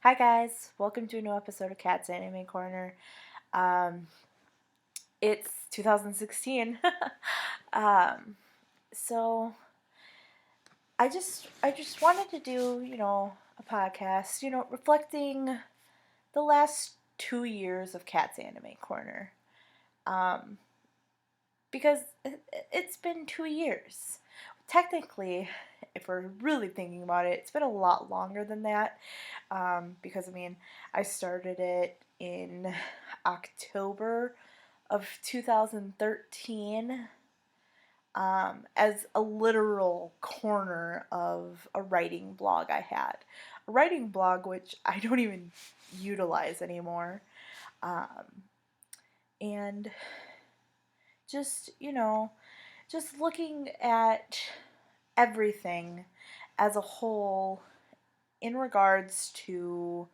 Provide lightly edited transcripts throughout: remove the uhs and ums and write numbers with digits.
Hi guys, welcome to a new episode of Cat's Anime Corner. Um, it's 2016. um, so I just wanted to do, a podcast, reflecting the last 2 years of Cat's Anime Corner. Um, because it's been 2 years. Technically, if we're really thinking about it, it's been a lot longer than that. Because I started it in October of 2013 as a literal corner of a writing blog I had. A writing blog which I don't even utilize anymore. Um, and just, just looking at everything as a whole in regards to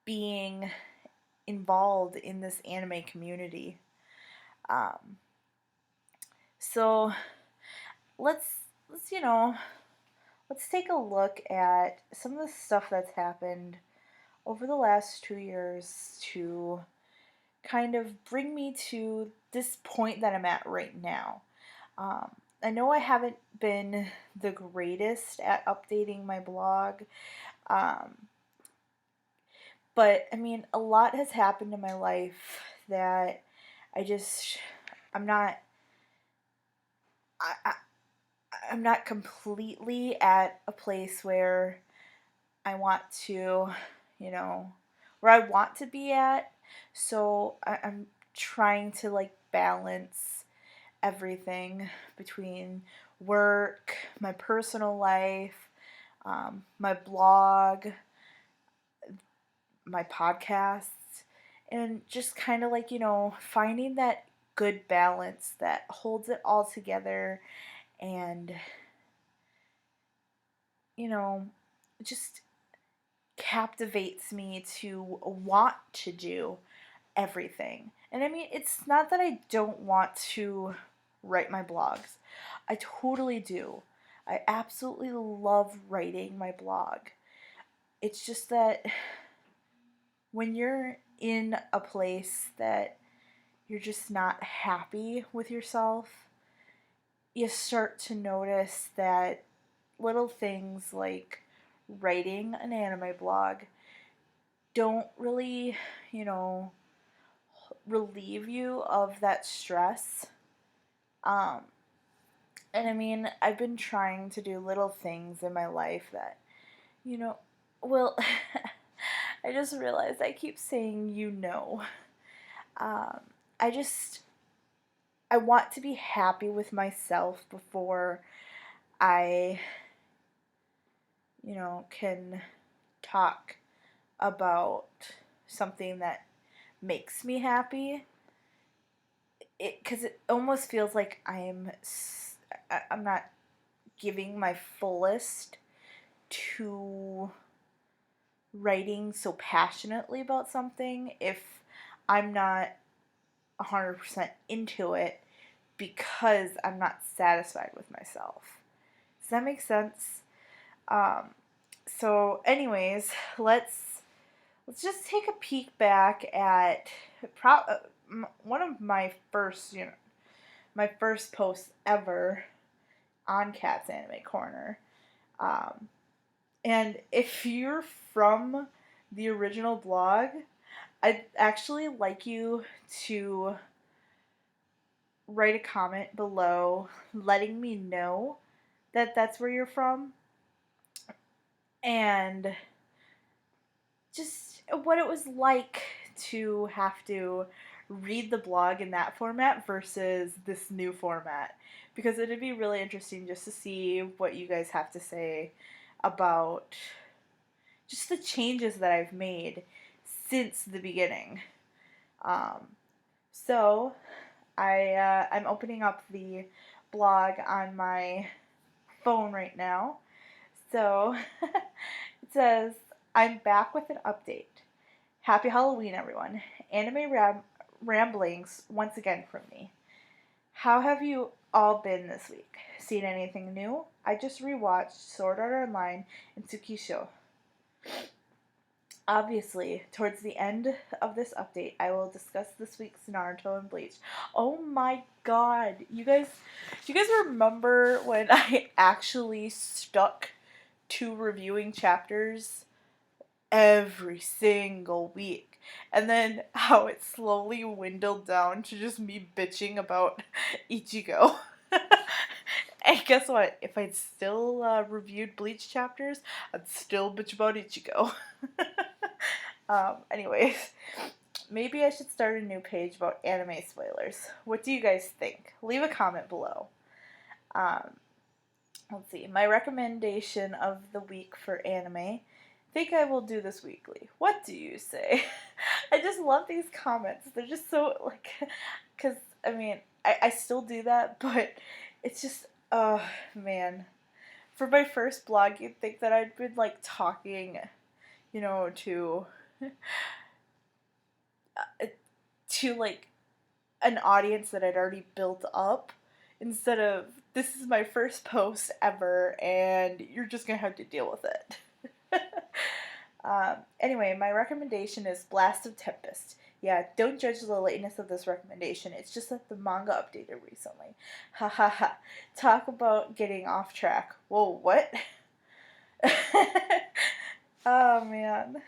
being involved in this anime community. Um, so let's let's you know let's take a look at some of the stuff that's happened over the last 2 years to kind of bring me to this point that I'm at right now. Um, I know I haven't been the greatest at updating my blog, um, but a lot has happened in my life that I just I'm not I, I, I'm not completely at a place where I want to, you know, where I want to be at. So I'm trying to like balance everything between work, my personal life, my blog, my podcasts, and just kind of like, finding that good balance that holds it all together and, you know, just captivates me to want to do everything. And it's not that I don't want to write my blogs. I totally do. I absolutely love writing my blog. It's just that when you're in a place that you're just not happy with yourself, you start to notice that little things like writing an anime blog don't really, you know, relieve you of that stress. Um, and I've been trying to do little things in my life that, you know, well, I just realized I keep saying Um, I just, I want to be happy with myself before I, can talk about something that makes me happy. Because it almost feels like I'm not giving my fullest to writing so passionately about something if I'm not 100% into it because I'm not satisfied with myself. Does that make sense? Um, so, anyways, let's just take a peek back at one of my first, my first posts ever on Cat's Anime Corner. Um, and if you're from the original blog, I'd actually like you to write a comment below letting me know that that's where you're from and just what it was like to have to read the blog in that format versus this new format, because it'd be really interesting just to see what you guys have to say about just the changes that I've made since the beginning. Um, so I'm opening up the blog on my phone right now. So it says, I'm back with an update. Happy Halloween, everyone. Ramblings once again from me. How have you all been this week? Seen anything new? I just rewatched Sword Art Online and Tsukisho. Obviously, towards the end of this update, I will discuss this week's Naruto and Bleach. Oh my god. Do you guys remember when I actually stuck to reviewing chapters every single week? And then how it slowly dwindled down to just me bitching about Ichigo. And guess what? If I'd still reviewed Bleach chapters, I'd still bitch about Ichigo. Anyways, maybe I should start a new page about anime spoilers. What do you guys think? Leave a comment below. Um, let's see. My recommendation of the week for anime. I think I will do this weekly. What do you say? I just love these comments. They're just so, like, because, I mean, I still do that, but it's just, oh, man. For my first blog, you'd think that I'd been, like, talking, to like an audience that I'd already built up, instead of this is my first post ever and you're just gonna have to deal with it. Anyway, my recommendation is Blast of Tempest. Yeah, don't judge the lateness of this recommendation. It's just that the manga updated recently. Ha ha ha. Talk about getting off track. Whoa, what? Oh man.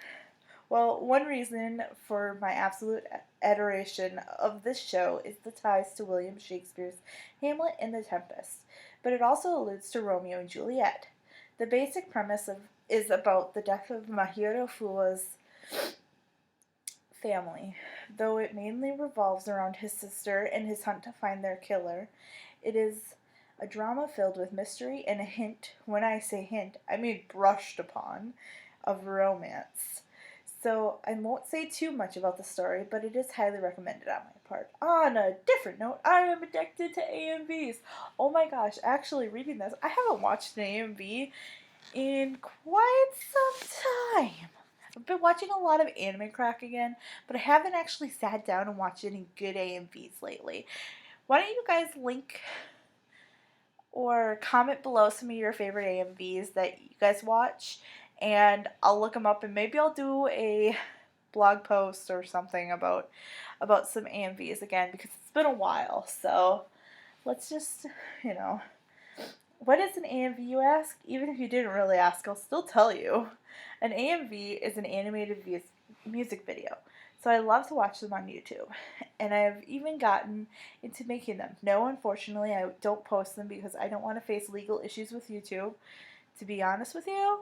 Well, one reason for my absolute adoration of this show is the ties to William Shakespeare's Hamlet and The Tempest, but it also alludes to Romeo and Juliet. The basic premise is about the death of Mahiro Fuwa's family. Though it mainly revolves around his sister and his hunt to find their killer, it is a drama filled with mystery and a hint, when I say hint, I mean brushed upon, of romance. So I won't say too much about the story, but it is highly recommended on my part. On a different note, I am addicted to AMVs. Oh my gosh, actually reading this, I haven't watched an AMV in quite some time. I've been watching a lot of anime crack again, but I haven't actually sat down and watched any good AMVs lately. Why don't you guys link or comment below some of your favorite AMVs that you guys watch, and I'll look them up, and maybe I'll do a blog post or something about some AMVs again, because it's been a while. So let's just, what is an AMV, you ask? Even if you didn't really ask, I'll still tell you. An AMV is an animated music video. So I love to watch them on YouTube. And I've even gotten into making them. No, unfortunately, I don't post them because I don't want to face legal issues with YouTube. To be honest with you,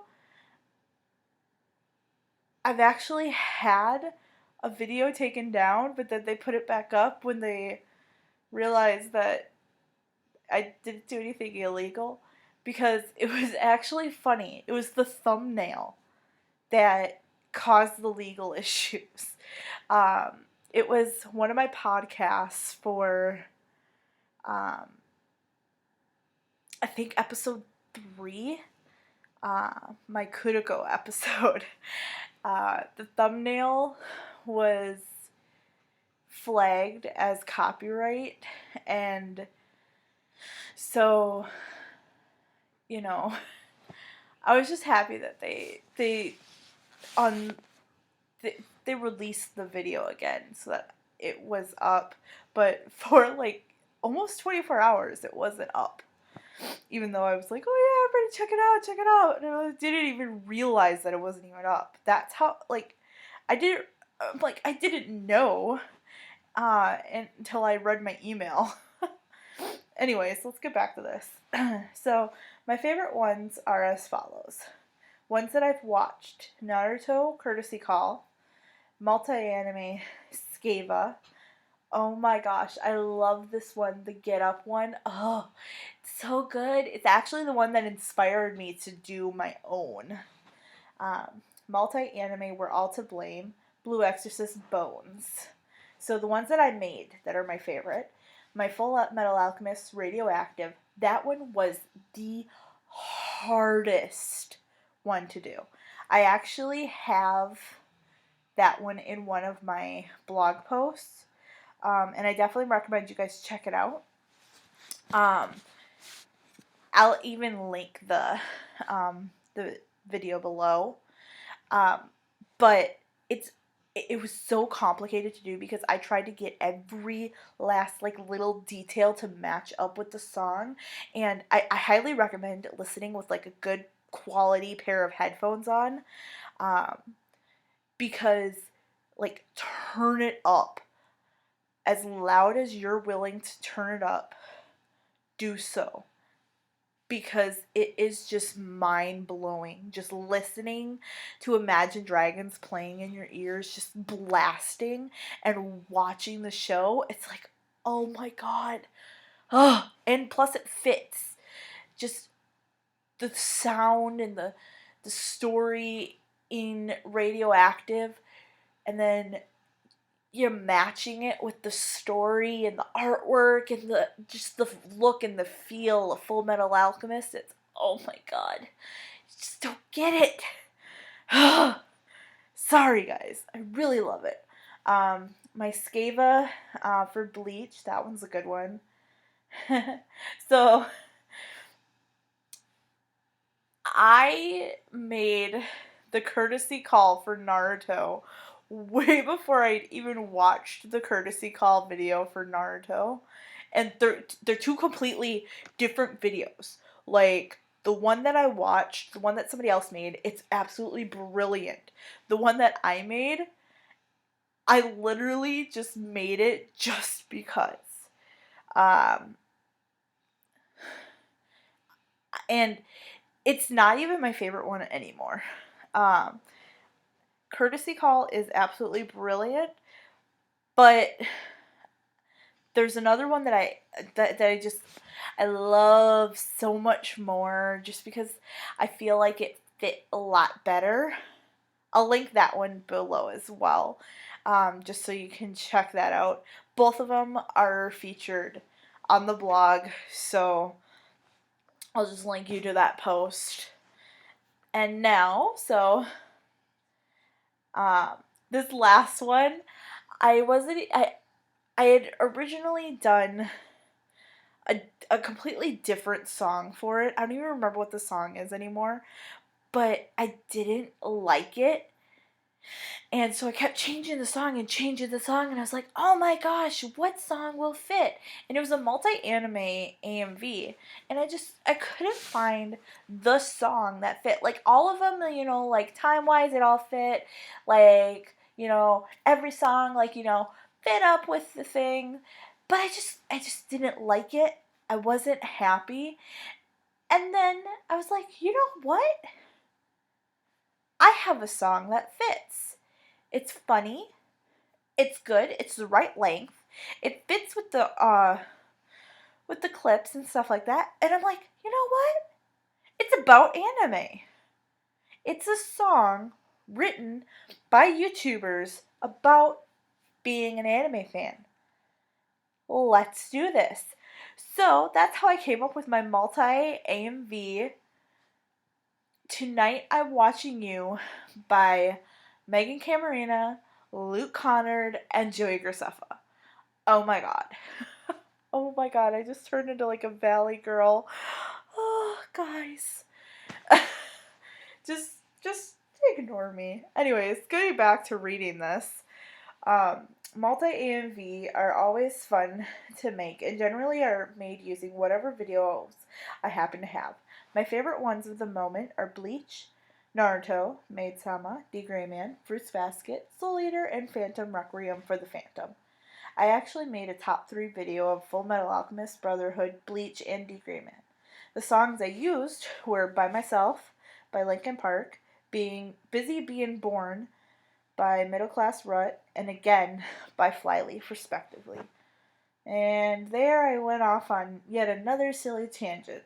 I've actually had a video taken down, but then they put it back up when they realized that I didn't do anything illegal, because it was actually funny. It was the thumbnail that caused the legal issues. It was one of my podcasts for, I think episode 3, my Kuroko episode. The thumbnail was flagged as copyright, and so, I was just happy that they released the video again so that it was up, but for like almost 24 hours it wasn't up. Even though I was like, oh yeah, everybody check it out. And I didn't even realize that it wasn't even up. That's how, I didn't know until I read my email. Anyways, let's get back to this. So, my favorite ones are as follows. Ones that I've watched: Naruto Courtesy Call, Multi-Anime Scava. Oh my gosh, I love this one, the Get Up one. Oh, it's so good. It's actually the one that inspired me to do my own. Multi-Anime We're All to Blame, Blue Exorcist, Bones. So the ones that I made that are my favorite: my Full Metal Alchemist Radioactive. That one was the hardest one to do. I actually have that one in one of my blog posts. And I definitely recommend you guys check it out. I'll even link the video below. Um, but it's it was so complicated to do because I tried to get every last like little detail to match up with the song, and I highly recommend listening with like a good quality pair of headphones on, um, because like turn it up as loud as you're willing to turn it up. Do so, because it is just mind blowing. Just listening to Imagine Dragons playing in your ears, just blasting, and watching the show. It's like, oh my god. Oh, and plus it fits. Just the sound and the story in Radioactive, and then you're matching it with the story and the artwork and the just the look and the feel of Full Metal Alchemist. It's, oh my god, you just don't get it. Sorry guys, I really love it. My Skava for Bleach, that one's a good one. So I made the courtesy call for Naruto way before I'd even watched the courtesy call video for Naruto. And they're two completely different videos. Like the one that I watched, the one that somebody else made, it's absolutely brilliant. The one that I made, I literally just made it just because. Um, and it's not even my favorite one anymore. Um, Courtesy Call is absolutely brilliant, but there's another one that I love so much more just because I feel like it fit a lot better. I'll link that one below as well, just so you can check that out. Both of them are featured on the blog, so I'll just link you to that post. And now, um, this last one, I had originally done a completely different song for it. I don't even remember what the song is anymore, but I didn't like it. And so I kept changing the song and changing the song, and I was like, oh my gosh, what song will fit? And it was a multi-anime AMV, and I couldn't find the song that fit. Like, all of them, like, time-wise, it all fit. Like, every song, like, fit up with the thing. But I just didn't like it. I wasn't happy. And then I was like, you know what? I have a song that fits. It's funny. It's good. It's the right length. It fits with the clips and stuff like that. And I'm like, you know what? It's about anime. It's a song written by YouTubers about being an anime fan. Let's do this. So that's how I came up with my multi-AMV Tonight I'm Watching You by Megan Camarena, Luke Connard, and Joey Graceffa. Oh my god. Oh my god, I just turned into like a valley girl. Oh, guys. just ignore me. Anyways, getting back to reading this. Multi-AMV are always fun to make and generally are made using whatever videos I happen to have. My favorite ones of the moment are Bleach, Naruto, Maid-sama, D. Gray Man, Fruits Basket, Soul Eater, and Phantom Requiem for the Phantom. I actually made a top 3 video of Full Metal Alchemist, Brotherhood, Bleach, and D. Gray Man. The songs I used were By Myself by Linkin Park, Being Busy Being Born by Middle Class Rut, and Again by Flyleaf, respectively. And there I went off on yet another silly tangent.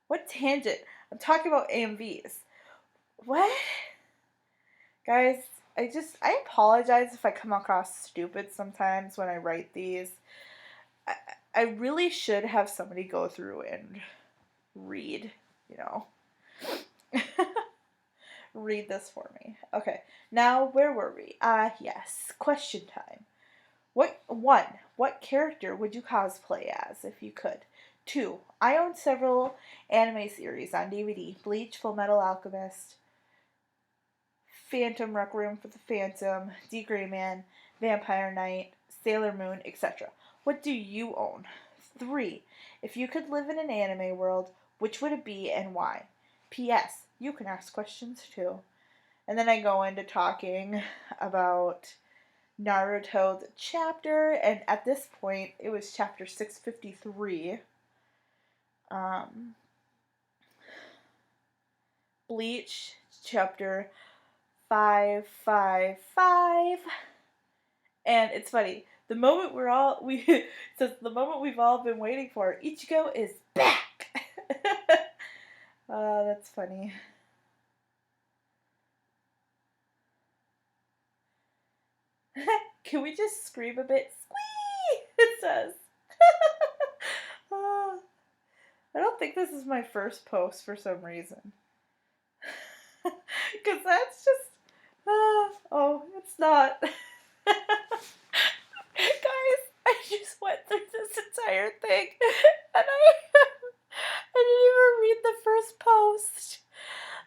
What tangent? I'm talking about AMVs. What? Guys, I apologize if I come across stupid sometimes when I write these. I really should have somebody go through and read, read this for me. Okay, now where were we? Yes, question time. What character would you cosplay as if you could? 2, I own several anime series on DVD. Bleach, Full Metal Alchemist. Phantom Requiem for the Phantom, D. Gray Man, Vampire Knight, Sailor Moon, etc. What do you own? 3. If you could live in an anime world, which would it be and why? P.S. You can ask questions too. And then I go into talking about Naruto the chapter, and at this point it was chapter 653. Bleach chapter 555. And it's funny. The moment it says the moment we've all been waiting for, Ichigo is back. That's funny. Can we just scream a bit? Squee! It says. I don't think this is my first post for some reason. Because that's just. Oh, it's not. Guys, I just went through this entire thing and I didn't even read the first post.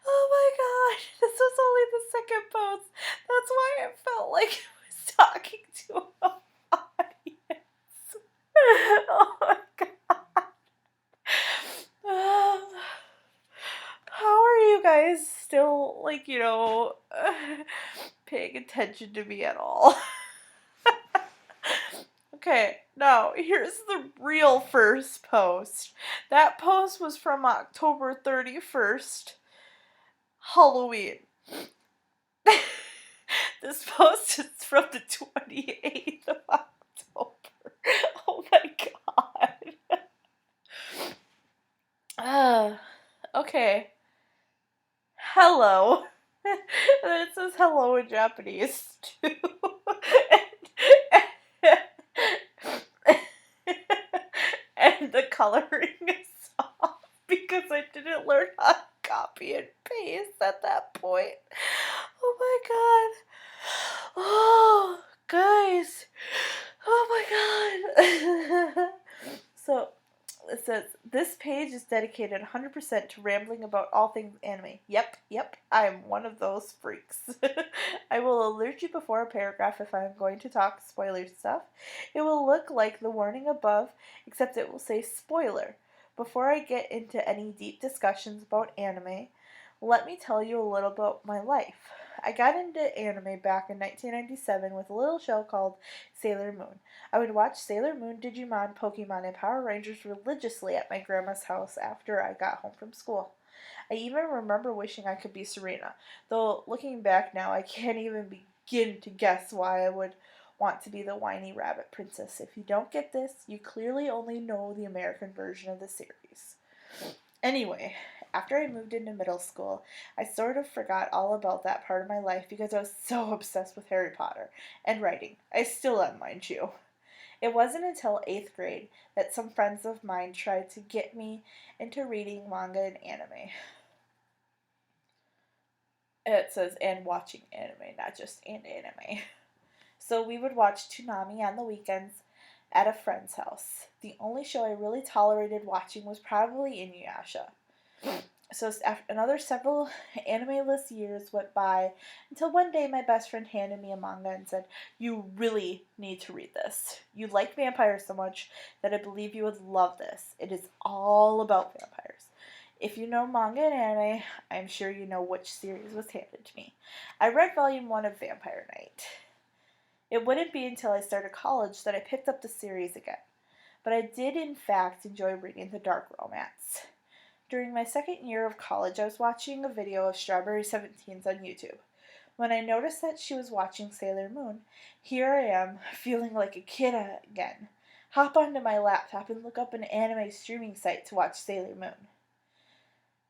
Oh my god, this was only the second post. That's why it felt like I was talking to an audience. Oh my god. How are you guys still, paying attention to me at all? Okay, now here's the real first post. That post was from October 31st, Halloween. This post is from the 28th of October. Oh my god. Okay. Hello. And then it says hello in Japanese too. And the coloring is off because I didn't learn how to copy and paste at that point. Oh my god. Oh, guys. Oh my god. So, it says, this page is dedicated 100% to rambling about all things anime. Yep, I'm one of those freaks. I will alert you before a paragraph if I am going to talk spoiler stuff. It will look like the warning above, except it will say spoiler. Before I get into any deep discussions about anime, let me tell you a little about my life. I got into anime back in 1997 with a little show called Sailor Moon. I would watch Sailor Moon, Digimon, Pokemon, and Power Rangers religiously at my grandma's house after I got home from school. I even remember wishing I could be Serena, though looking back now I can't even begin to guess why I would want to be the whiny rabbit princess. If you don't get this, you clearly only know the American version of the series. Anyway, after I moved into middle school, I sort of forgot all about that part of my life because I was so obsessed with Harry Potter and writing. I still am, mind you. It wasn't until 8th grade that some friends of mine tried to get me into reading manga and anime. It says, and watching anime, not just and anime. So we would watch Toonami on the weekends at a friend's house. The only show I really tolerated watching was probably Inuyasha. So another several anime-less years went by until one day my best friend handed me a manga and said, "You really need to read this. You like vampires so much that I believe you would love this. It is all about vampires." If you know manga and anime, I'm sure you know which series was handed to me. I read volume 1 of Vampire Knight. It wouldn't be until I started college that I picked up the series again. But I did in fact enjoy reading the dark romance. During my second year of college, I was watching a video of Strawberry 17s on YouTube. When I noticed that she was watching Sailor Moon, here I am, feeling like a kid again. Hop onto my laptop and look up an anime streaming site to watch Sailor Moon.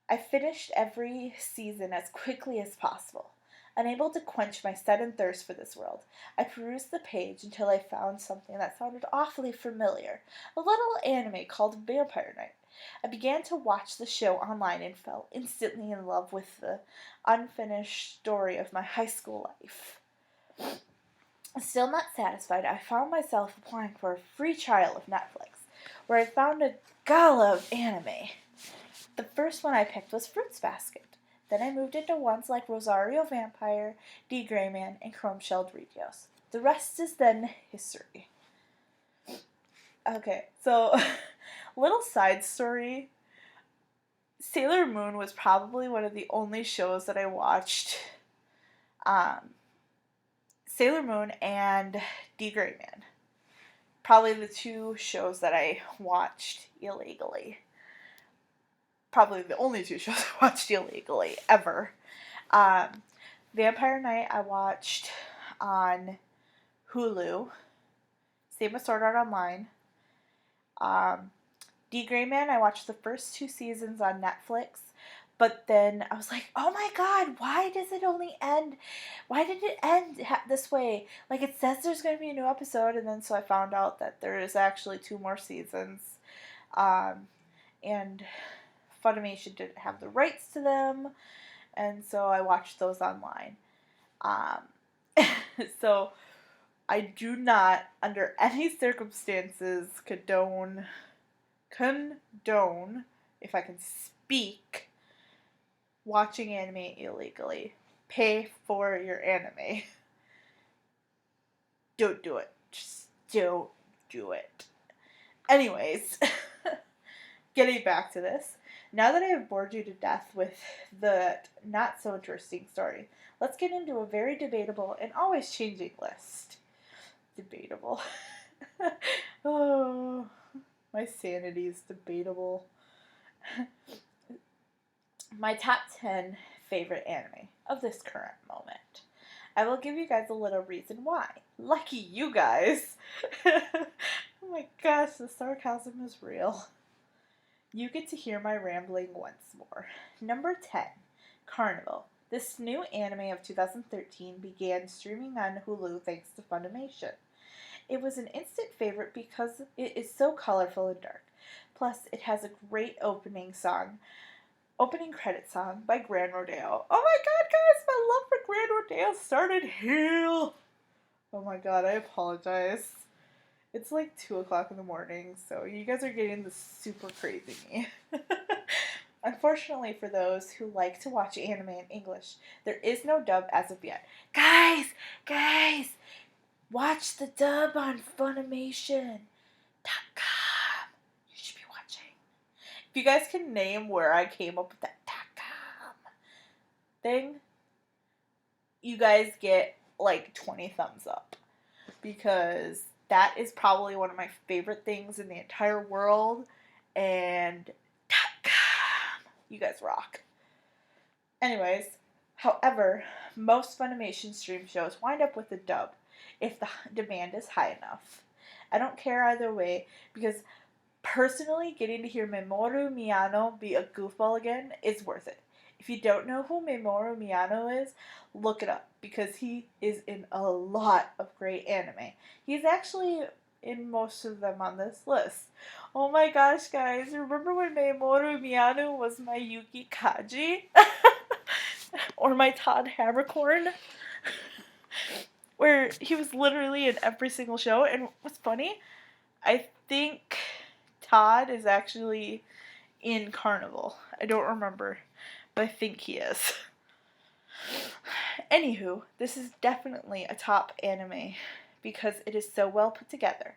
I finished every season as quickly as possible. Unable to quench my sudden thirst for this world, I perused the page until I found something that sounded awfully familiar, a little anime called Vampire Knight. I began to watch the show online and fell instantly in love with the unfinished story of my high school life. Still not satisfied, I found myself applying for a free trial of Netflix, where I found a gala of anime. The first one I picked was Fruits Basket. Then I moved into ones like Rosario Vampire, D. Gray Man, and Chrome Shelled Radios. The rest is then history. Okay, so little side story. Sailor Moon was probably one of the only shows that I watched. Sailor Moon and D. Gray Man. Probably the two shows that I watched illegally. Probably the only two shows I watched illegally ever. Vampire Night I watched on Hulu. Same with Sword Art Online. D. Gray Man, I watched the first 2 seasons on Netflix, but then I was like, oh my god, why does it only end? Why did it end this way? Like, it says there's going to be a new episode, and then so I found out that there is actually 2 more seasons. And Funimation didn't have the rights to them, and so I watched those online. So I do not, under any circumstances, condone, if I can speak, watching anime illegally. Pay for your anime. Don't do it. Just don't do it. Anyways, getting back to this. Now that I have bored you to death with the not so interesting story, let's get into a very debatable and always changing list. Debatable. Oh, my sanity is debatable. My top 10 favorite anime of this current moment. I will give you guys a little reason why. Lucky you guys. Oh my gosh, the sarcasm is real. You get to hear my rambling once more. Number 10, Carnival. This new anime of 2013 began streaming on Hulu thanks to Funimation. It was an instant favorite because it is so colorful and dark. Plus, it has a great opening credit song by Grand Rodeo. Oh my god, guys, my love for Grand Rodeo started here. Oh my god, I apologize. It's like 2 o'clock in the morning, so you guys are getting the super crazy me. Unfortunately for those who like to watch anime in English, there is no dub as of yet. Guys! Watch the dub on Funimation.com. You should be watching. If you guys can name where I came up with that .com thing, you guys get like 20 thumbs up. Because that is probably one of my favorite things in the entire world. And .com. You guys rock. Anyways, however, most Funimation stream shows wind up with a dub if the demand is high enough. I don't care either way, because personally, getting to hear Mamoru Miyano be a goofball again is worth it. If you don't know who Mamoru Miyano is, look it up, because he is in a lot of great anime. He's actually in most of them on this list. Oh my gosh, guys, remember when Mamoru Miyano was my Yuki Kaji? Or my Todd Habercorn? Where he was literally in every single show. And what's funny, I think Todd is actually in Carnival. I don't remember, but I think he is. Anywho, this is definitely a top anime because it is so well put together.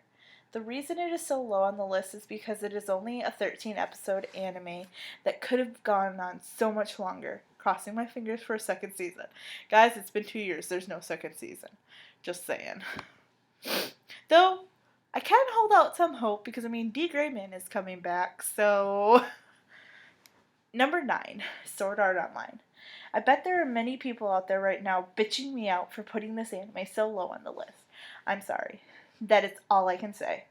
The reason it is so low on the list is because it is only a 13-episode anime that could have gone on so much longer. Crossing my fingers for a second season. Guys, it's been 2 years. There's no second season. Just saying. Though, I can hold out some hope because, D. Gray Man is coming back, so... Number 9, Sword Art Online. I bet there are many people out there right now bitching me out for putting this anime so low on the list. I'm sorry. That is all I can say.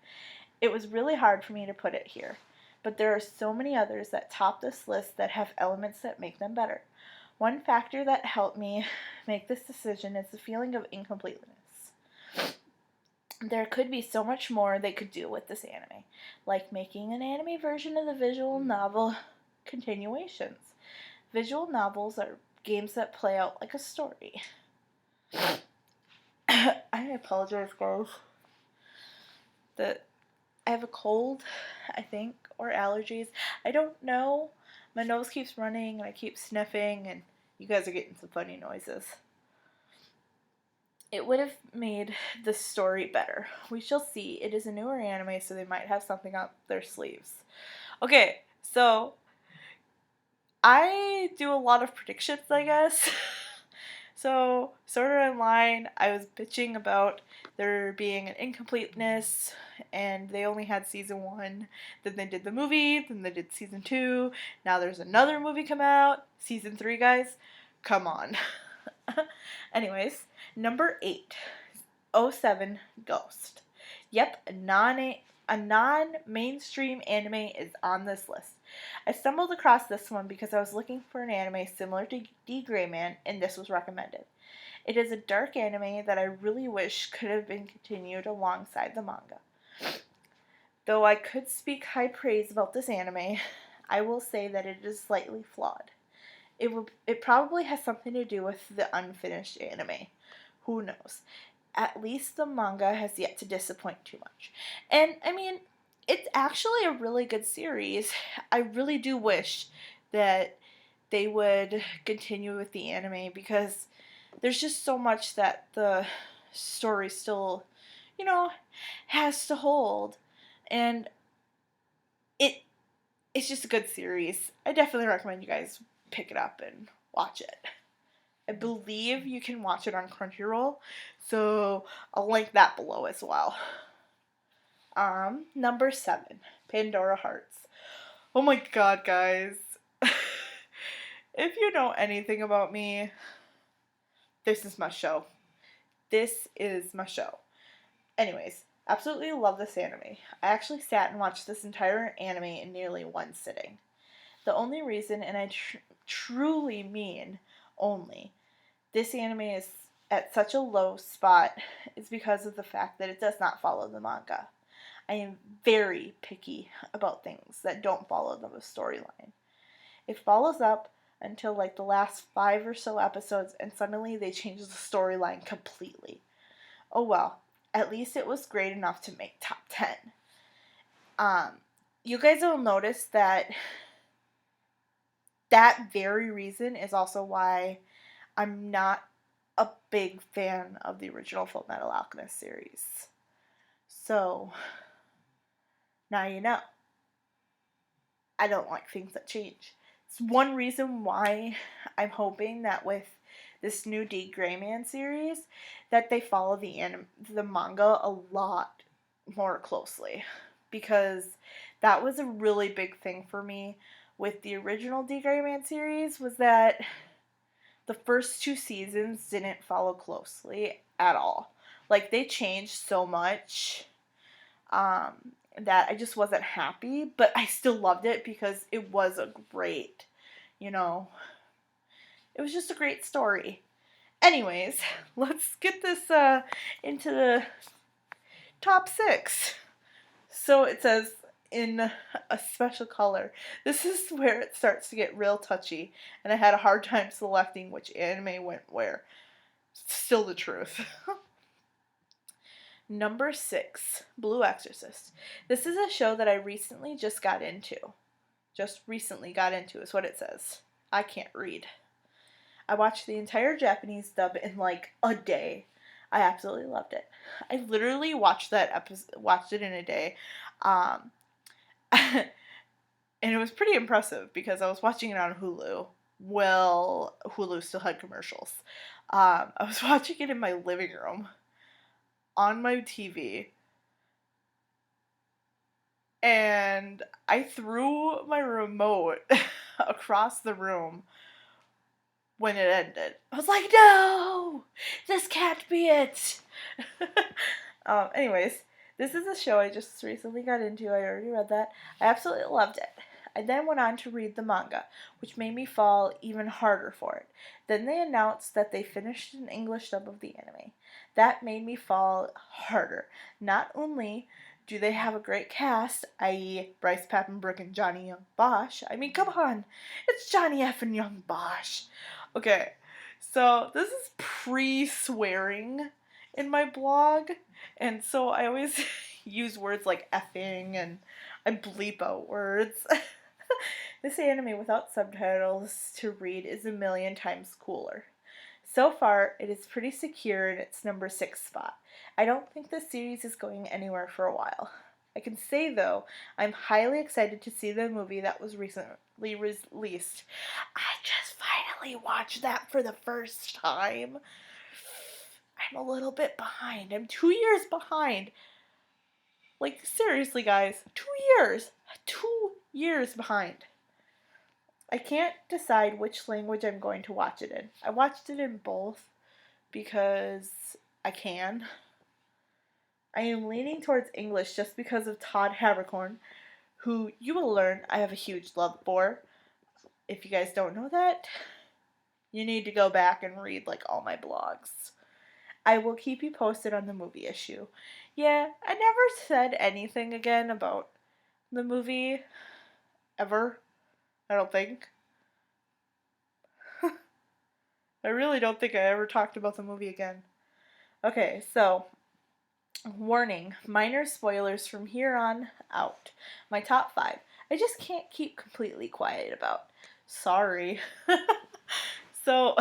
It was really hard for me to put it here, but there are so many others that top this list that have elements that make them better. One factor that helped me make this decision is the feeling of incompleteness. There could be so much more they could do with this anime, like making an anime version of the visual novel continuations. Visual novels are games that play out like a story. I apologize, guys. I have a cold, I think, or allergies. I don't know. My nose keeps running and I keep sniffing, and You guys are getting some funny noises. It would have made the story better. We shall see. It is a newer anime, so they might have something up their sleeves. Okay, so I do a lot of predictions, I guess. So, Sword Art Online, I was bitching about there being an incompleteness, and they only had season 1. Then they did the movie, then they did season 2. Now there's another movie come out. Season 3, guys. Come on. Anyways, number 8. '07 Ghost. Yep, a non-mainstream anime is on this list. I stumbled across this one because I was looking for an anime similar to D. Gray Man, and this was recommended. It is a dark anime that I really wish could have been continued alongside the manga. Though I could speak high praise about this anime, I will say that it is slightly flawed. It probably has something to do with the unfinished anime. Who knows? At least the manga has yet to disappoint too much. And, I mean, it's actually a really good series. I really do wish that they would continue with the anime because there's just so much that the story still, has to hold. And it's just a good series. I definitely recommend you guys pick it up and watch it. I believe you can watch it on Crunchyroll, so I'll link that below as well. Number 7, Pandora Hearts. Oh my god, guys. If you know anything about me, this is my show. This is my show. Anyways, absolutely love this anime. I actually sat and watched this entire anime in nearly one sitting. The only reason, and I truly mean only, this anime is at such a low spot is because of the fact that it does not follow the manga. I am very picky about things that don't follow the storyline. It follows up until like the last 5 or so episodes, and suddenly they change the storyline completely. Oh well, at least it was great enough to make top 10. You guys will notice that very reason is also why I'm not a big fan of the original Fullmetal Alchemist series. So, now you know. I don't like things that change. It's one reason why I'm hoping that with this new D. Gray Man series, that they follow the manga a lot more closely. Because that was a really big thing for me with the original D. Gray Man series, was that the first 2 seasons didn't follow closely at all. Like, they changed so much that I just wasn't happy, but I still loved it because it was a great, it was just a great story. Anyways, let's get this into the top 6. So it says in a special color. This is where it starts to get real touchy, and I had a hard time selecting which anime went where. Still the truth. Number 6, Blue Exorcist. This is a show that I recently just got into. Just recently got into is what it says. I can't read. I watched the entire Japanese dub in like a day. I absolutely loved it. I literally watched it in a day. And it was pretty impressive because I was watching it on Hulu. Well, Hulu still had commercials. I was watching it in my living room on my TV, and I threw my remote across the room when it ended. I was like, no! This can't be it! Anyways, this is a show I just recently got into. I already read that. I absolutely loved it. I then went on to read the manga, which made me fall even harder for it. Then they announced that they finished an English dub of the anime. That made me fall harder. Not only do they have a great cast, i.e. Bryce Papenbrook and Johnny Young Bosch. I mean, come on. It's Johnny F. and Young Bosch. Okay, so this is pre-swearing in my blog, and so I always use words like effing, and I bleep out words. This anime without subtitles to read is a million times cooler. So far, it is pretty secure in its number 6 spot. I don't think this series is going anywhere for a while. I can say, though, I'm highly excited to see the movie that was recently released. I just finally watched that for the first time. I'm a little bit behind. I'm 2 years behind. Like, seriously, guys, 2 years. 2 years behind. I can't decide which language I'm going to watch it in. I watched it in both because I can. I am leaning towards English just because of Todd Habercorn, who you will learn I have a huge love for. If you guys don't know that, you need to go back and read like all my blogs. I will keep you posted on the movie issue. Yeah, I never said anything again about the movie ever. I don't think. I really don't think I ever talked about the movie again. Okay, so warning, minor spoilers from here on out. My top 5. I just can't keep completely quiet about. Sorry. So,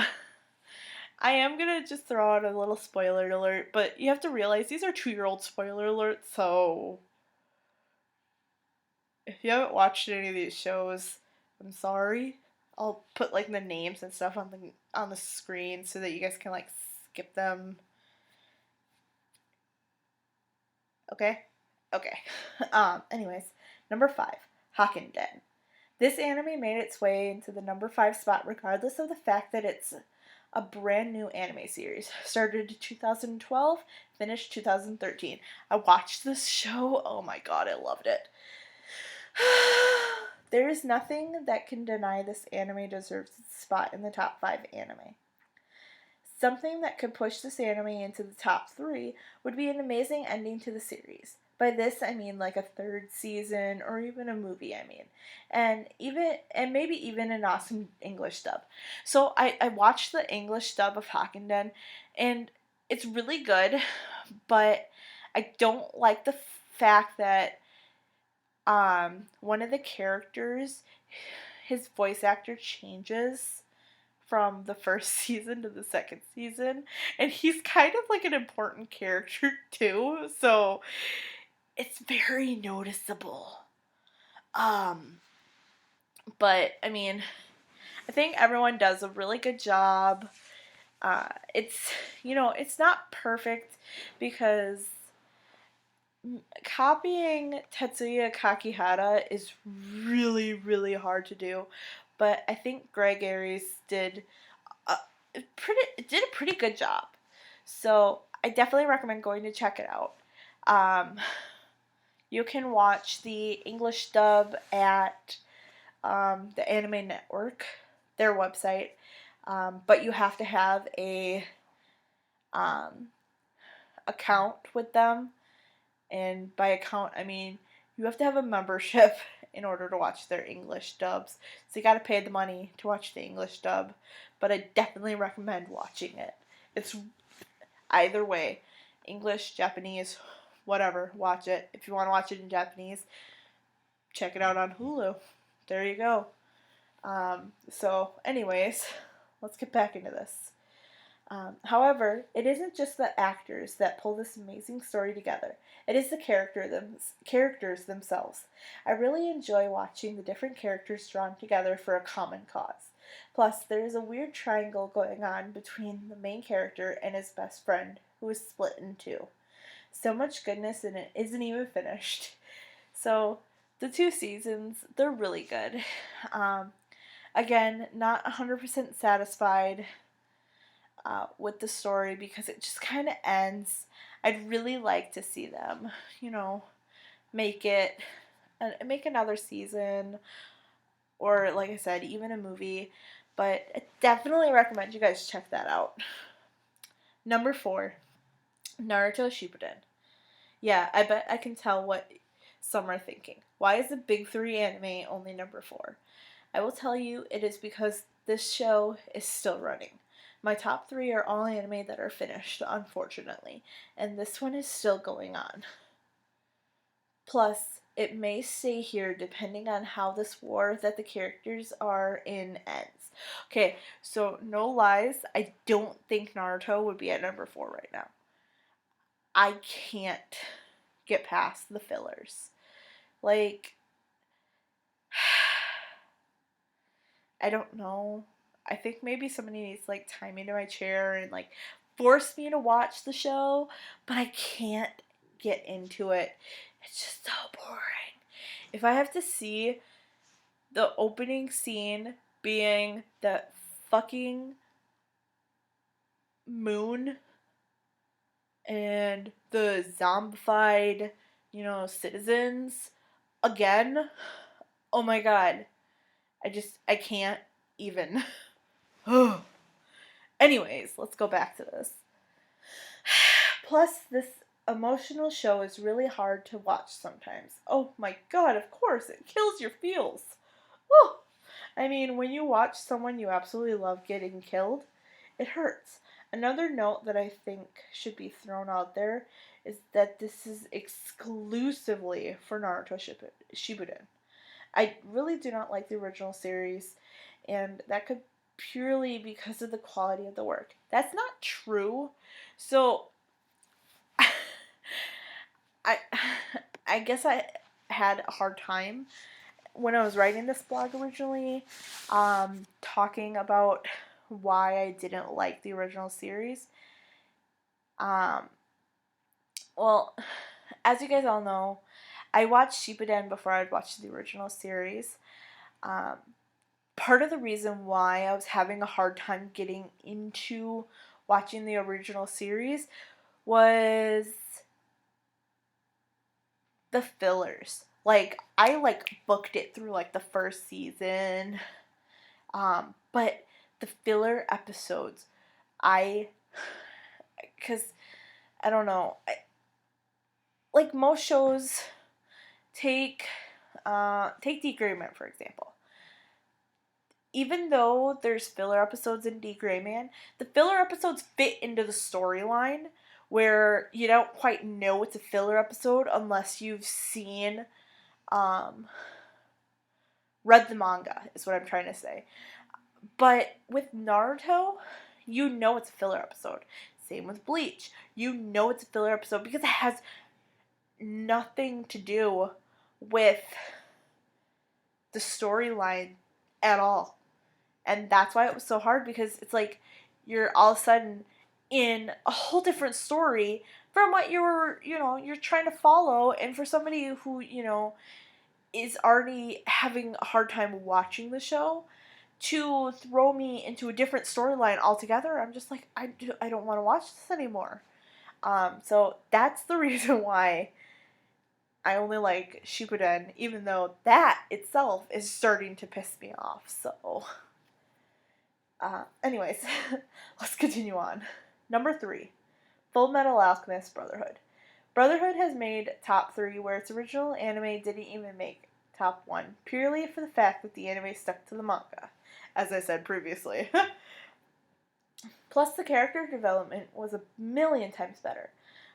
I am gonna just throw out a little spoiler alert, but you have to realize these are 2-year-old spoiler alerts, so if you haven't watched any of these shows, I'm sorry. I'll put like the names and stuff on the screen so that you guys can like skip them. Okay? Okay. Anyways, number 5, Hakkenden. This anime made its way into the number 5 spot regardless of the fact that it's a brand new anime series. Started in 2012, finished 2013. I watched this show. Oh my god, I loved it. There is nothing that can deny this anime deserves its spot in the top 5 anime. Something that could push this anime into the top 3 would be an amazing ending to the series. By this I mean like a 3rd season or even a movie, and maybe even an awesome English dub. So I watched the English dub of Hakkenden, and it's really good, but I don't like the fact that one of the characters, his voice actor changes from the first season to the second season, and he's kind of like an important character too, so it's very noticeable. But I mean, I think everyone does a really good job. It's it's not perfect because copying Tetsuya Kakihara is really, really hard to do, but I think Greg Aries did a pretty good job. So I definitely recommend going to check it out. You can watch the English dub at the Anime Network, their website, but you have to have a account with them. And by account, I mean you have to have a membership in order to watch their English dubs. So you gotta pay the money to watch the English dub. But I definitely recommend watching it. It's either way. English, Japanese, whatever. Watch it. If you want to watch it in Japanese, check it out on Hulu. There you go. So anyways, let's get back into this. However, it isn't just the actors that pull this amazing story together. It is the characters themselves. I really enjoy watching the different characters drawn together for a common cause. Plus, there is a weird triangle going on between the main character and his best friend, who is split in two. So much goodness and it isn't even finished. So, the 2 seasons, they're really good. Again, not 100% satisfied with the story because it just kind of ends. I'd really like to see them, make another season, or like I said, even a movie. But I definitely recommend you guys check that out. Number 4, Naruto Shippuden. Yeah, I bet I can tell what some are thinking. Why is the big 3 anime only number 4? I will tell you, it is because this show is still running. My top 3 are all anime that are finished, unfortunately, and this one is still going on. Plus, it may stay here depending on how this war that the characters are in ends. Okay, so no lies, I don't think Naruto would be at number 4 right now. I can't get past the fillers. Like, I don't know. I think maybe somebody needs to like tie me to my chair and like force me to watch the show, but I can't get into it. It's just so boring. If I have to see the opening scene being that fucking moon and the zombified, citizens again, oh my god. I can't even. Anyways, let's go back to this. Plus, this emotional show is really hard to watch sometimes. Oh my god, of course, it kills your feels. Woo! I mean, when you watch someone you absolutely love getting killed, it hurts. Another note that I think should be thrown out there is that this is exclusively for Naruto Shippuden. I really do not like the original series, and that could purely because of the quality of the work. That's not true. So I I guess I had a hard time when I was writing this blog originally, talking about why I didn't like the original series. Um, well, as you guys all know, I watched Shippuden before I'd watched the original series. Um, Part of the reason why I was having a hard time getting into watching the original series was the fillers. Like, I booked it through the first season. But the filler episodes, cause I don't know, like most shows, take Degreement for example. Even though there's filler episodes in Degreement, the filler episodes fit into the storyline where you don't quite know it's a filler episode unless you've seen, read the manga, is what I'm trying to say. But with Naruto, you know it's a filler episode. Same with Bleach. You know it's a filler episode because it has nothing to do with the storyline at all. And that's why it was so hard, because it's like you're all of a sudden in a whole different story from what you're trying to follow. And for somebody who, is already having a hard time watching the show, to throw me into a different storyline altogether, I'm just like, I don't want to watch this anymore. So that's the reason why I only like Shippuden, even though that itself is starting to piss me off. So, anyways, let's continue on. Number 3, Full Metal Alchemist Brotherhood. Brotherhood has made top 3 where its original anime didn't even make top 1, purely for the fact that the anime stuck to the manga, as I said previously. Plus, the character development was a million times better.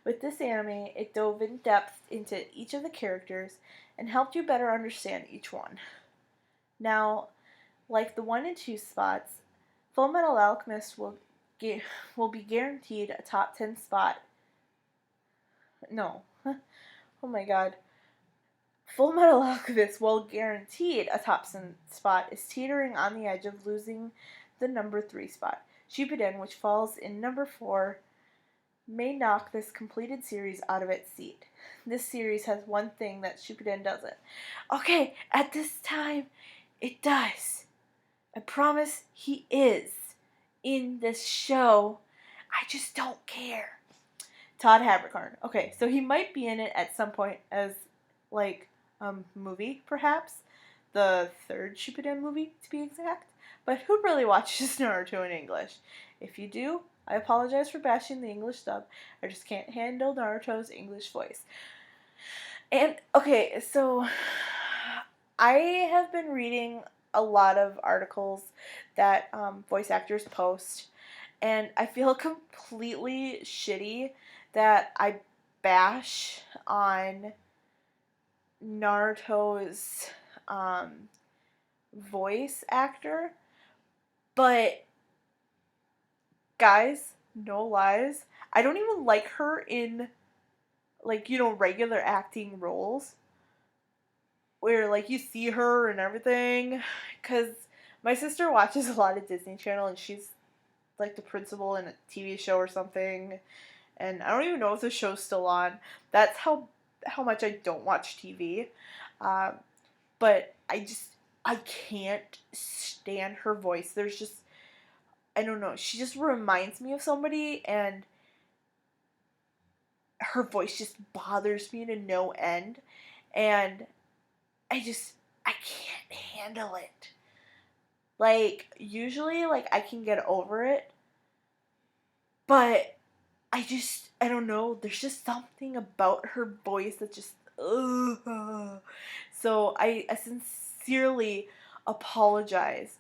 With this anime, it dove in depth into each of the characters and helped you better understand each one. Now, like the 1 and 2 spots, Full Metal Alchemist will be guaranteed a top 10 spot. No. Oh my god. Full Metal Alchemist, while guaranteed a top 10 spot, is teetering on the edge of losing the number 3 spot. Shippuden, which falls in number 4, may knock this completed series out of its seat. This series has one thing that Shippuden doesn't. Okay, at this time, it does. I promise he is in this show. I just don't care. Todd Haberkorn. Okay, so he might be in it at some point as, movie, perhaps. The 3rd Shippuden movie, to be exact. But who really watches Naruto in English? If you do, I apologize for bashing the English dub. I just can't handle Naruto's English voice. And, okay, so I have been reading a lot of articles that voice actors post, and I feel completely shitty that I bash on Naruto's voice actor, but guys, no lies, I don't even like her in like, you know, regular acting roles where like you see her and everything, cuz my sister watches a lot of Disney Channel and she's like the principal in a TV show or something, and I don't even know if the show's still on. That's how much I don't watch TV. Um, but I can't stand her voice. There's just I don't know. She just reminds me of somebody, and her voice just bothers me to no end, and I can't handle it. Like usually, like I can get over it, but I don't know. There's just something about her voice that just ugh. So I sincerely apologize.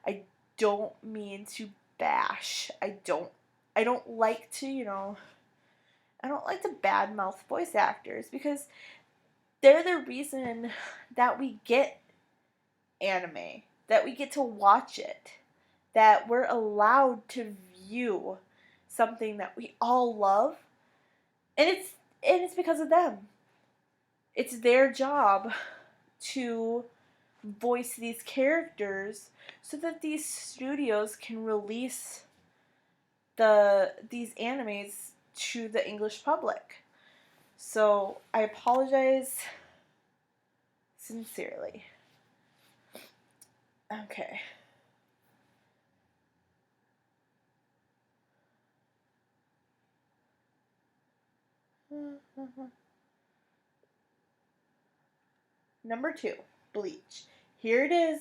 I don't mean to bash. I don't like to, you know, I don't like to badmouth voice actors because they're the reason that we get anime, that we get to watch it, that we're allowed to view something that we all love, and it's because of them. It's their job to voice these characters so that these studios can release these animes to the English public. So I apologize sincerely. Okay. Number 2, Bleach. Here it is,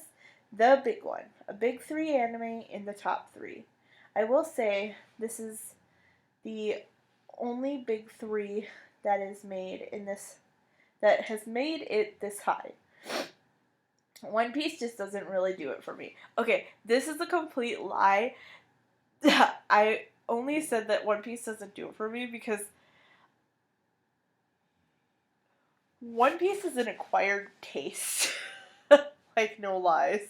the big one. A big 3 anime in the top 3. I will say this is the only big 3 that is made in this that has made it this high. One Piece just doesn't really do it for me. Okay, this is a complete lie. I only said that One Piece doesn't do it for me because One Piece is an acquired taste. Like, no lies.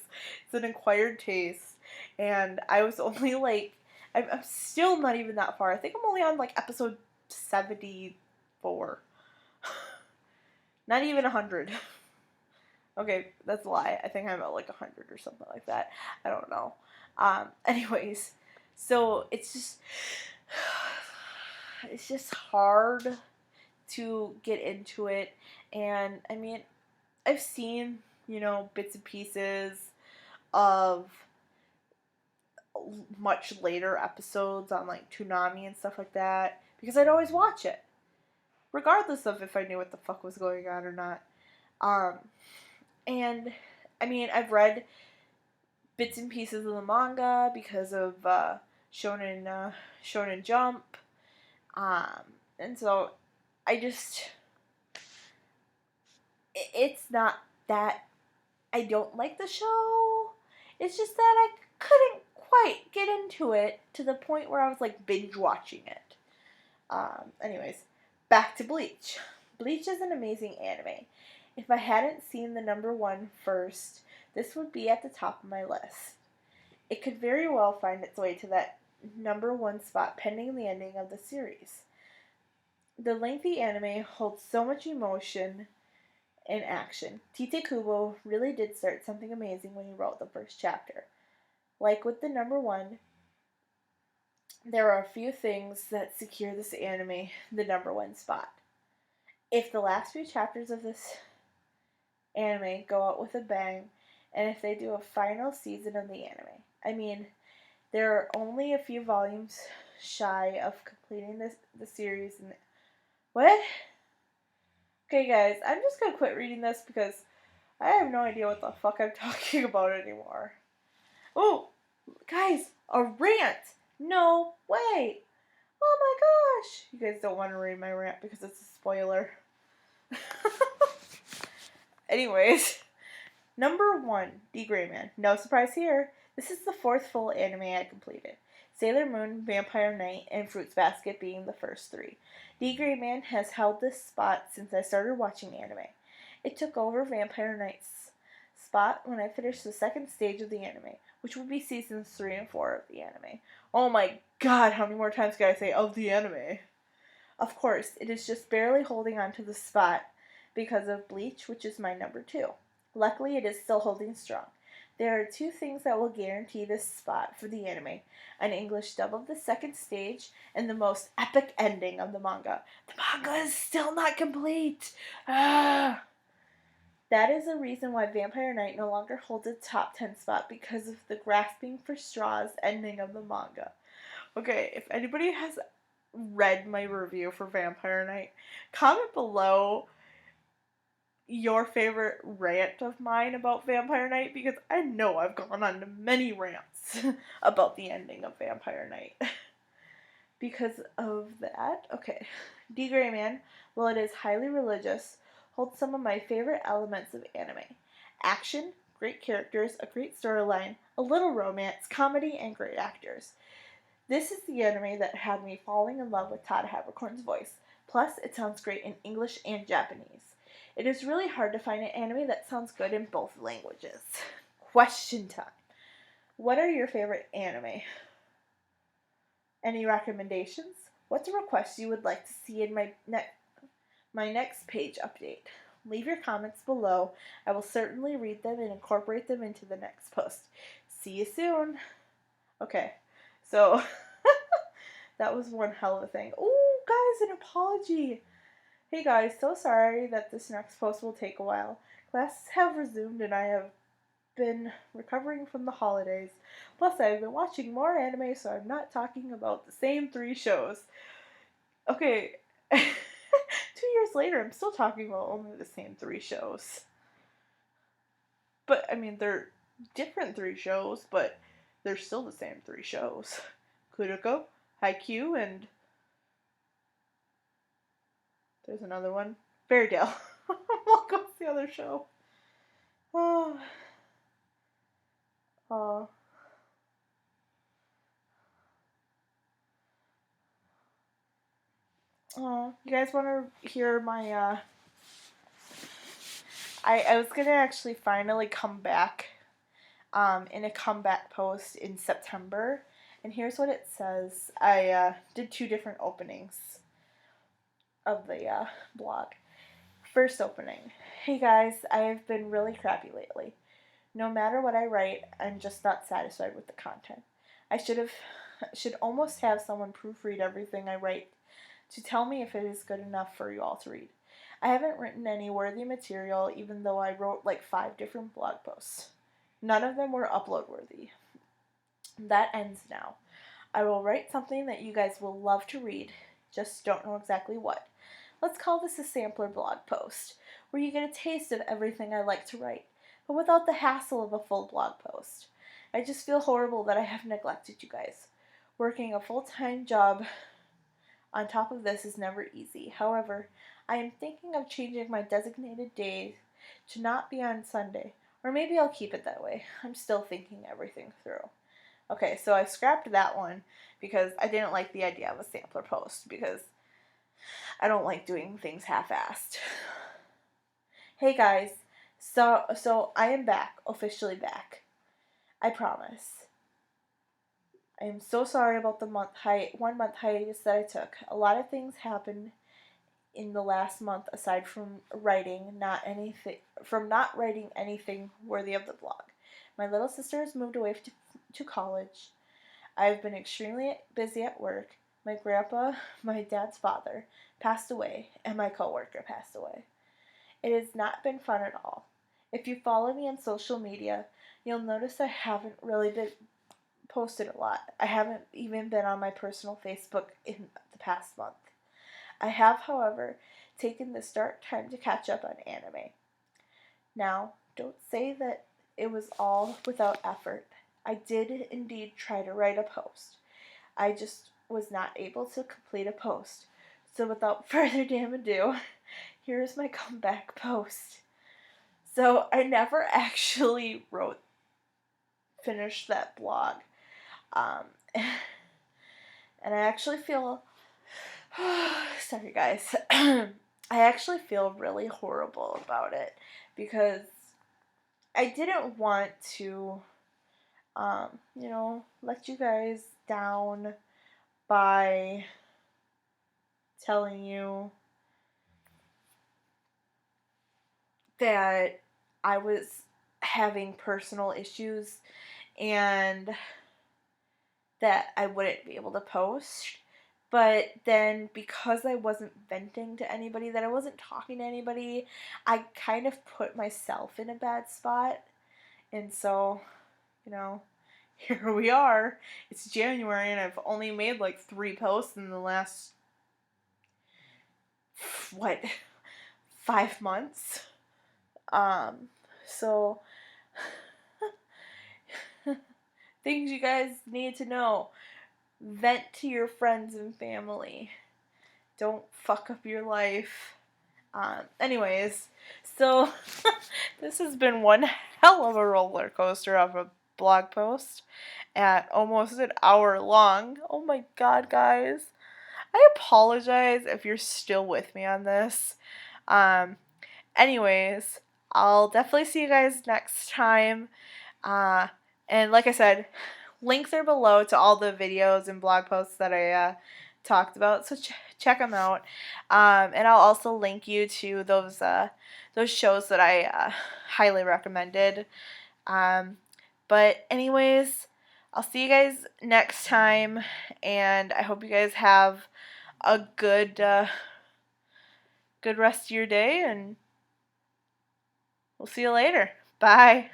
It's an acquired taste. And I was only like, I'm still not even that far. I think I'm only on like episode 74. Not even 100. Okay, that's a lie. I think I'm at like 100 or something like that. I don't know. Anyways, so it's just hard to get into it. And I mean, I've seen, you know, bits and pieces of much later episodes on like Toonami and stuff like that because I'd always watch it, regardless of if I knew what the fuck was going on or not. Um, and I mean, I've read bits and pieces of the manga because of Shonen Jump, and so I just it's not that I don't like the show. It's just that I couldn't quite get into it to the point where I was like binge watching it. Anyways, back to Bleach. Bleach is an amazing anime. If I hadn't seen the number 1 first, this would be at the top of my list. It could very well find its way to that number 1 spot pending the ending of the series. The lengthy anime holds so much emotion and action. Tite Kubo really did start something amazing when he wrote the first chapter. Like with the number 1, there are a few things that secure this anime the number 1 spot. If the last few chapters of this anime go out with a bang, and if they do a final season of the anime, I mean, there are only a few volumes shy of completing the series. And what? Okay, guys, I'm just gonna quit reading this because I have no idea what the fuck I'm talking about anymore. Oh, guys, a rant! No way! Oh my gosh! You guys don't want to read my rant because it's a spoiler. Anyways, number 1, D Gray Man. No surprise here. This is the 4th full anime I completed. Sailor Moon, Vampire Knight, and Fruits Basket being the first 3. D Gray Man has held this spot since I started watching anime. It took over Vampire Knight's spot when I finished the second stage of the anime, which will be seasons 3 and 4 of the anime. Oh my god, how many more times can I say of the anime? Of course, it is just barely holding on to the spot because of Bleach, which is my number 2. Luckily, it is still holding strong. There are 2 things that will guarantee this spot for the anime: an English dub of the second stage and the most epic ending of the manga. The manga is still not complete! Ah! That is the reason why Vampire Knight no longer holds a top 10 spot, because of the grasping for straws ending of the manga. Okay, if anybody has read my review for Vampire Knight, comment below your favorite rant of mine about Vampire Knight, because I know I've gone on to many rants about the ending of Vampire Knight. Because of that, okay. D. Gray Man, while it is highly religious, holds some of my favorite elements of anime: action, great characters, a great storyline, a little romance, comedy, and great actors. This is the anime that had me falling in love with Todd Haberkorn's voice. Plus, it sounds great in English and Japanese. It is really hard to find an anime that sounds good in both languages. Question time. What are your favorite anime? Any recommendations? What's a request you would like to see in my next page update? Leave your comments below. I will certainly read them and incorporate them into the next post. See you soon. Okay, so that was one hell of a thing. Oh, guys, an apology. Hey guys, so sorry that this next post will take a while. Classes have resumed and I have been recovering from the holidays. Plus, I've been watching more anime, so I'm not talking about the same 3 shows. Okay, 2 years later, I'm still talking about only the same 3 shows. But, I mean, they're different 3 shows, but they're still the same 3 shows. Kuroko, Haikyuu, and there's another one. Fairy Tail. What was the other show? Oh. Oh. Oh. You guys want to hear my, I was going to actually finally come back in a comeback post in September. And here's what it says. I did 2 different openings of the blog. First opening. Hey guys, I have been really crappy lately. No matter what I write, I'm just not satisfied with the content. I should almost have someone proofread everything I write to tell me if it is good enough for you all to read. I haven't written any worthy material, even though I wrote like 5 different blog posts. None of them were upload worthy. That ends now. I will write something that you guys will love to read, just don't know exactly what. Let's call this a sampler blog post, where you get a taste of everything I like to write, but without the hassle of a full blog post. I just feel horrible that I have neglected you guys. Working a full-time job on top of this is never easy. However, I am thinking of changing my designated day to not be on Sunday, or maybe I'll keep it that way. I'm still thinking everything through. Okay, so I scrapped that one because I didn't like the idea of a sampler post, because I don't like doing things half-assed. Hey guys, so I am back, officially back. I promise. I am so sorry about the 1 month hiatus that I took. A lot of things happened in the last month aside from not writing anything worthy of the blog. My little sister has moved away to college. I've been extremely busy at work. My grandpa, my dad's father, passed away, and my coworker passed away. It has not been fun at all. If you follow me on social media, you'll notice I haven't really been posted a lot. I haven't even been on my personal Facebook in the past month. I have, however, taken this dark time to catch up on anime. Now, don't say that it was all without effort. I did indeed try to write a post. I just was not able to complete a post. So without further damn ado, here's my comeback post. So I never actually finished that blog. And I actually feel, sorry guys, I actually feel really horrible about it because I didn't want to, let you guys down by telling you that I was having personal issues and that I wouldn't be able to post. But then, because I wasn't venting to anybody, that I wasn't talking to anybody, I kind of put myself in a bad spot. And so, you know, here we are. It's January and I've only made like 3 posts in the last, what, 5 months. So things you guys need to know. Vent to your friends and family. Don't fuck up your life. Anyways, so this has been one hell of a roller coaster of a blog post at almost an hour long. Oh my god, guys. I apologize if you're still with me on this. Um, anyways, I'll definitely see you guys next time. Uh, and like I said, links are below to all the videos and blog posts that I talked about, so check them out. And I'll also link you to those shows that I highly recommended. But anyways, I'll see you guys next time, and I hope you guys have a good rest of your day, and we'll see you later. Bye.